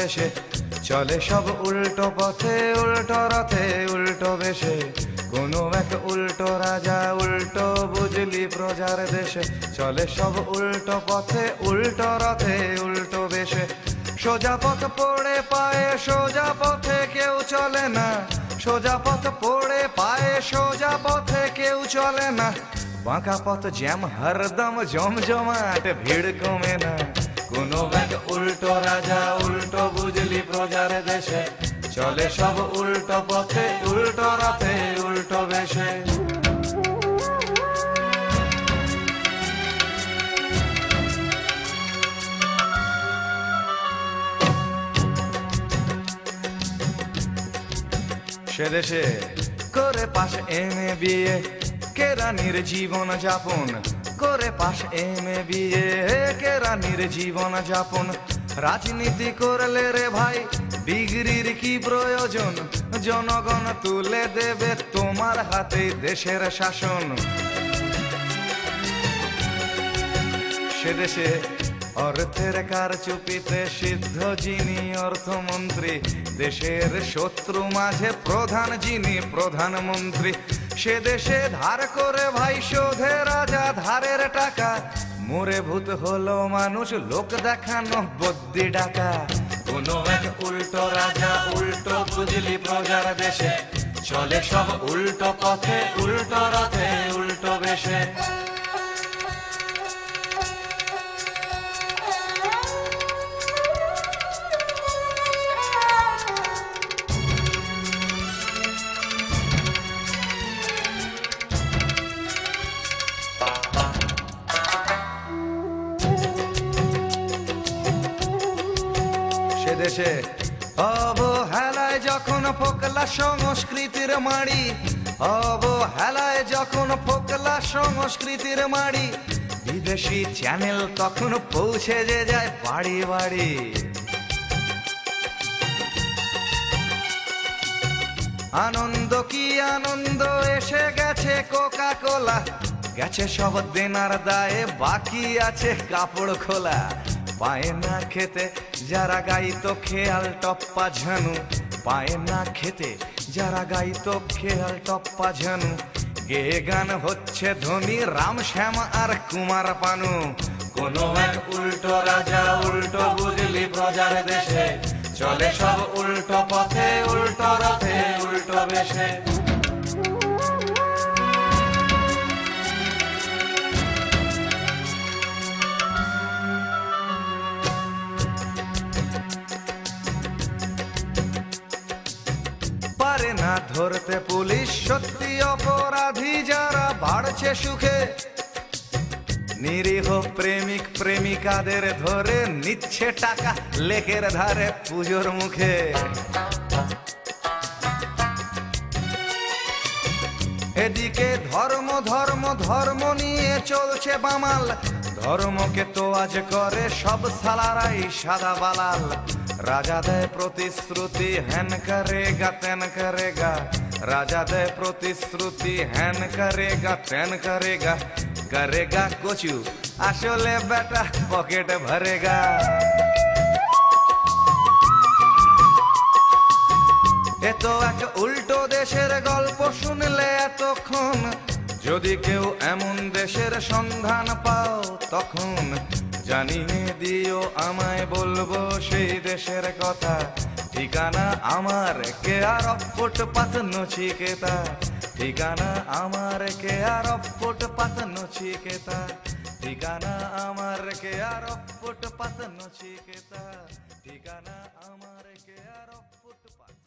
দেশে চলে সব উল্টো পথে উল্টো রথে উল্টো বেশে কোনো এক উল্টো রাজা উল্টো বুঝলি প্রজার দেশে চলে সব উল্টো পথে উল্টো রথে উল্টো বেশে সোজা পথ পড়ে পায়ে সোজা পথে কেউ চলে না সোজা পথ পড়ে পায়ে সোজা পথে কেউ চলে না বাঁকা পথ জ্যাম হরদম জমজমাট ভিড় কমে না কোনো এক উল্টো রাজা উল্টো বুঝলি প্রজার দেশে চলে সব উল্টো পথে উল্টো রথে উল্টো বেশে সে দেশে করে পাশ এমএ বিয়ে কেরানির জীবন যাপন করে পাশ এমএ বিয়ে কেরানির জীবন যাপন রাজনীতি করলে রে ভাই ডিগ্রির কি প্রয়োজন জনগণ তুলে দেবে তোমার হাতে দেশের শাসন সে দেশে অর্থের কারচুপিতে সিদ্ধ যিনি অর্থমন্ত্রী দেশের শত্রু মাঝে প্রধান যিনি প্রধানমন্ত্রী সে দেশে ধার করে ভাই শোধে রাজা ধারের টাকা মরে ভূত হলো মানুষ লোক দেখানো বদ্যি ডাকা কোনো এক উল্টো রাজা উল্টো বুঝলি প্রজার দেশে চলে সব উল্টো পথে উল্টো রথে উল্টো বেশে দেশে অবহেলায় যখন ফোকলা সংস্কৃতির মাড়ি অবহেলায় যখন ফোকলা সংস্কৃতির মাড়ি বিদেশি চ্যানেল তখন পৌঁছে যে যায় বাড়ি বাড়ি আনন্দ কি আনন্দ এসে গেছে কোকা কোলা গেছে সব দেনার দায়ে বাকি আছে কাপড় খোলা পায় না খেতে যারা গাইতো খেয়াল টপ্পা ঝানু পায় না খেতে যারা গাইতো খেয়াল টপ্পা ঝানু গে গান হচ্ছে ধনী রাম শ্যাম আর কুমার পানু কোনো এক উল্টো রাজা উল্টো বুঝলি প্রজার দেশে চলে সব উল্টো পথে উল্টো রথে উল্টো বেশে পারে না ধরতে পুলিশ সত্যি অপরাধী যারা বাড়ছে সুখে নিরীহ প্রেমিক প্রেমিকাদের ধরে নিচ্ছে টাকা লেকের ধারে পুজোর মুখে এদিকে ধর্ম ধর্ম ধর্ম নিয়ে চলছে বামাল ধর্মকে তো আজ করে সব সালারাই সাদা বালাল রাজা দেয় প্রতিশ্রুতি হ্যান করেগা তেন করেগা রাজা দেয় প্রতিশ্রুতি হ্যান করেগা তেন করেগা করেগা কচু আসলে বেটা পকেট ভরেগা এত এক উল্টো দেশের গল্প শুনলে এতক্ষণ যদি কেউ এমন দেশের সন্ধান পাও তখন জানিয়ে দিও আমায় বলবো সেই দেশের কথা ঠিকানা আমার কেয়ার অফ ফুটপাত নচিকেতা ঠিকানা আমার কেয়ার অফ ফুটপাত নচিকেতা ঠিকানা আমার কেয়ার অফ ফুটপাত নচিকেতা ঠিকানা আমার কেয়ার অফ ফুটপাত